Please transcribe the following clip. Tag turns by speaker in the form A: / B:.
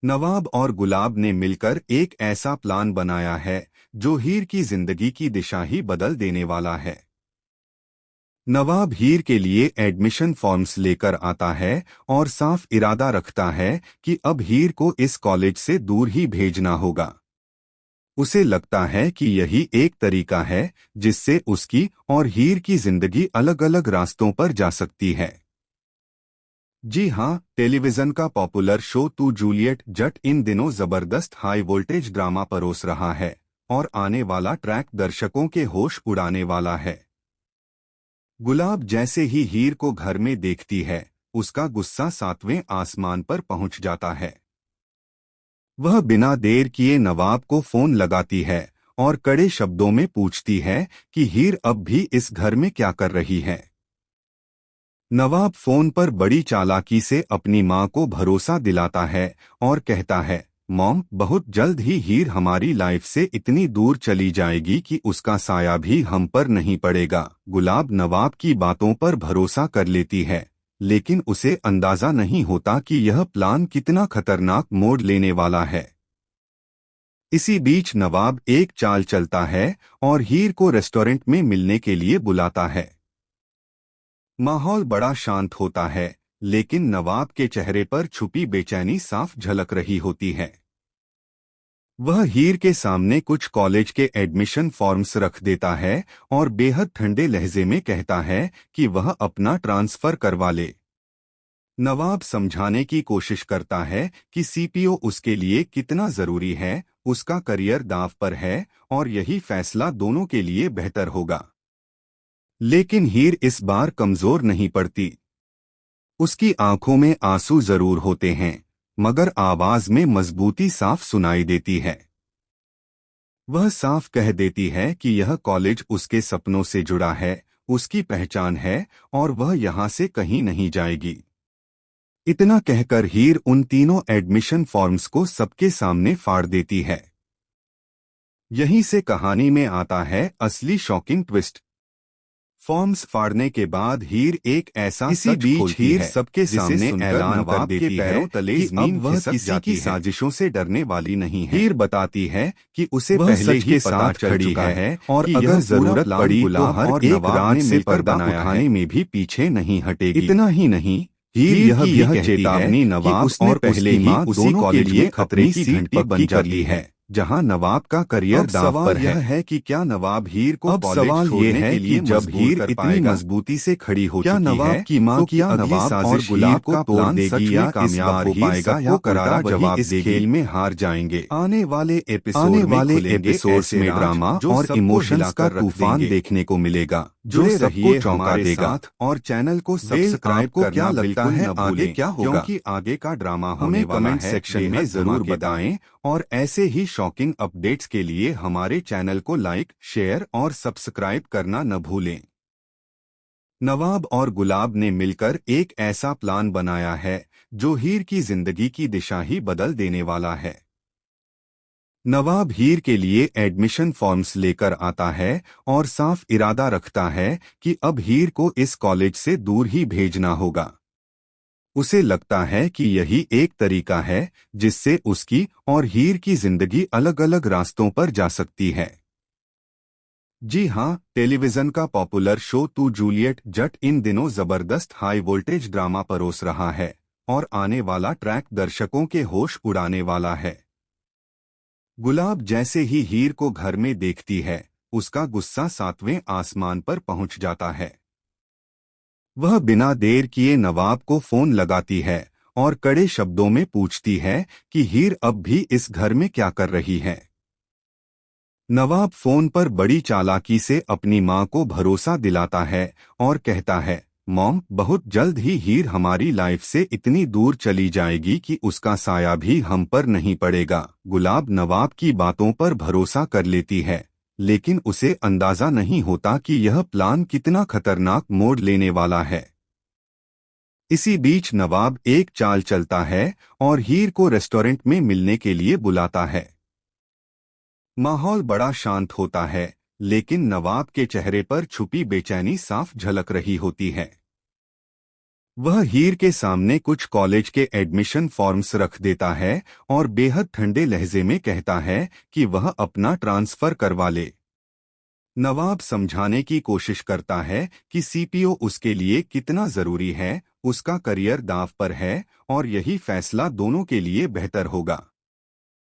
A: नवाब और गुलाब ने मिलकर एक ऐसा प्लान बनाया है जो हीर की जिंदगी की दिशा ही बदल देने वाला है। नवाब हीर के लिए एडमिशन फॉर्म्स लेकर आता है और साफ इरादा रखता है कि अब हीर को इस कॉलेज से दूर ही भेजना होगा। उसे लगता है कि यही एक तरीका है जिससे उसकी और हीर की जिंदगी अलग अलग रास्तों पर जा सकती है। जी हाँ, टेलीविजन का पॉपुलर शो तू जूलियट जट इन दिनों जबरदस्त हाई वोल्टेज ड्रामा परोस रहा है और आने वाला ट्रैक दर्शकों के होश उड़ाने वाला है। गुलाब जैसे ही हीर को घर में देखती है, उसका गुस्सा सातवें आसमान पर पहुंच जाता है। वह बिना देर किए नवाब को फोन लगाती है और कड़े शब्दों में पूछती है कि हीर अब भी इस घर में क्या कर रही है। नवाब फोन पर बड़ी चालाकी से अपनी मां को भरोसा दिलाता है और कहता है, मॉम, बहुत जल्द ही हीर हमारी लाइफ से इतनी दूर चली जाएगी कि उसका साया भी हम पर नहीं पड़ेगा। गुलाब नवाब की बातों पर भरोसा कर लेती है, लेकिन उसे अंदाजा नहीं होता कि यह प्लान कितना खतरनाक मोड़ लेने वाला है। इसी बीच नवाब एक चाल चलता है और हीर को रेस्टोरेंट में मिलने के लिए बुलाता है। माहौल बड़ा शांत होता है, लेकिन नवाब के चेहरे पर छुपी बेचैनी साफ झलक रही होती है। वह हीर के सामने कुछ कॉलेज के एडमिशन फॉर्म्स रख देता है और बेहद ठंडे लहजे में कहता है कि वह अपना ट्रांसफर करवा ले। नवाब समझाने की कोशिश करता है कि सीपीओ उसके लिए कितना जरूरी है, उसका करियर दांव पर है और यही फैसला दोनों के लिए बेहतर होगा। लेकिन हीर इस बार कमजोर नहीं पड़ती। उसकी आंखों में आंसू जरूर होते हैं, मगर आवाज में मजबूती साफ सुनाई देती है। वह साफ कह देती है कि यह कॉलेज उसके सपनों से जुड़ा है, उसकी पहचान है और वह यहाँ से कहीं नहीं जाएगी। इतना कहकर हीर उन तीनों एडमिशन फॉर्म्स को सबके सामने फाड़ देती है। यहीं से कहानी में आता है असली शॉकिंग ट्विस्ट। फॉर्म्स फाड़ने के बाद हीर एक ऐसा
B: इसी
A: सच
B: बीच
A: खोलती
B: हीर
A: है
B: सबके
A: जिसे
B: सामने
A: सुनकर
B: ऐलान कर
A: नवाब
B: देती
A: के पैरों
B: है
A: तले
B: कि
A: जमीन
B: अब वह
A: खिसक
B: किसी
A: जाती
B: की
A: है।
B: साजिशों से डरने वाली नहीं है।
A: हीर बताती है कि उसे
B: वह
A: पहले
B: सच
A: ही
B: के
A: पता
B: साथ
A: चल
B: खड़ी
A: चुका है
B: और
A: कि
B: अगर
A: यह
B: जरूरत
A: पूरा
B: पड़ी
A: प्लान
B: तो
A: गुलाब
B: हर
A: और
B: एक
A: नवाब
B: रात
A: ने
B: से
A: मिलकर
B: पर्दा
A: बनाया
B: उठाने
A: है।
B: में भी पीछे नहीं हटेगी।
A: इतना ही नहीं,
B: हीर
A: हीर
B: यह
A: की
B: भी
A: यह
B: कहती है
A: चेतावनी
B: कि
A: नवाब
B: उसने
A: और
B: पहले
A: उसकी
B: ही
A: मां
B: उसी
A: दोनों के
B: कॉलेज
A: लिए
B: में खतरे
A: अपनी
B: की
A: सीट
B: घंटी
A: पक्की
B: पक्की
A: कर
B: कर
A: ली
B: ली
A: है,
B: है।
A: जहां नवाब का करियर
B: अब
A: दांव
B: सवाल
A: पर
B: यह
A: है।
B: है कि क्या नवाब हीर को
A: अब
B: कॉलेज
A: सवाल ये
B: छोड़ने
A: है
B: के
A: कि
B: लिए
A: जब
B: मजबूर
A: हीर
B: कर
A: इतनी
B: पाएगा?
A: मजबूती से खड़ी हो
B: क्या
A: चुकी
B: नवाब
A: है
B: की मां
A: तो
B: की
A: क्या
B: अगली
A: नवाब और
B: साजिश
A: गुलाब
B: हीर को
A: का
B: तोड़
A: प्लान सच
B: देगी
A: में
B: या इस
A: कामयाब
B: बार
A: हो
B: हीर
A: पाएगा
B: सबको
A: या
B: करारा
A: उल्टा वही
B: जवाब
A: इस
B: देगी?
A: खेल में हार जाएंगे।
B: आने वाले
A: आने
B: एपिसोड में
A: वाले
B: खुलेंगे
A: एपिसोड्स
B: ऐसे
A: में
B: राज
A: ड्रामा
B: जो
A: और
B: सबको
A: इमोशंस का
B: हिलाकर रख
A: तूफान
B: देंगे।
A: देखने को मिलेगा, जो
B: जुड़े
A: सबको
B: रहिए
A: चौंका
B: हमारे
A: देगा।
B: साथ
A: और चैनल को
B: वेल
A: सब्सक्राइब
B: आपको क्या
A: करना
B: लगता
A: बिल्कुल
B: है
A: न
B: आगे
A: भूलें,
B: क्या होगा?
A: क्योंकि आगे का ड्रामा होने
B: हमें
A: वाला
B: कमेंट
A: है
B: सेक्शन में
A: बेहद
B: जरूर
A: धमाकेदार।
B: बताएं
A: और ऐसे ही शॉकिंग अपडेट्स के लिए हमारे चैनल को लाइक, शेयर और सब्सक्राइब करना न भूलें। नवाब और गुलाब ने मिलकर एक ऐसा प्लान बनाया है जो हीर की जिंदगी की दिशा ही बदल देने वाला है। नवाब हीर के लिए एडमिशन फॉर्म्स लेकर आता है और साफ इरादा रखता है कि अब हीर को इस कॉलेज से दूर ही भेजना होगा। उसे लगता है कि यही एक तरीका है जिससे उसकी और हीर की जिंदगी अलग अलग रास्तों पर जा सकती है। जी हाँ, टेलीविजन का पॉपुलर शो तू जूलियट जट इन दिनों जबरदस्त हाई वोल्टेज ड्रामा परोस रहा है और आने वाला ट्रैक दर्शकों के होश उड़ाने वाला है। गुलाब जैसे ही हीर को घर में देखती है, उसका गुस्सा सातवें आसमान पर पहुंच जाता है। वह बिना देर किए नवाब को फोन लगाती है और कड़े शब्दों में पूछती है कि हीर अब भी इस घर में क्या कर रही है। नवाब फोन पर बड़ी चालाकी से अपनी मां को भरोसा दिलाता है और कहता है, मॉम, बहुत जल्द ही हीर हमारी लाइफ से इतनी दूर चली जाएगी कि उसका साया भी हम पर नहीं पड़ेगा। गुलाब नवाब की बातों पर भरोसा कर लेती है, लेकिन उसे अंदाजा नहीं होता कि यह प्लान कितना खतरनाक मोड़ लेने वाला है। इसी बीच नवाब एक चाल चलता है और हीर को रेस्टोरेंट में मिलने के लिए बुलाता है। माहौल बड़ा शांत होता है, लेकिन नवाब के चेहरे पर छुपी बेचैनी साफ झलक रही होती है। वह हीर के सामने कुछ कॉलेज के एडमिशन फॉर्म्स रख देता है और बेहद ठंडे लहजे में कहता है कि वह अपना ट्रांसफर करवा ले। नवाब समझाने की कोशिश करता है कि सीपीओ उसके लिए कितना जरूरी है, उसका करियर दांव पर है और यही फैसला दोनों के लिए बेहतर होगा।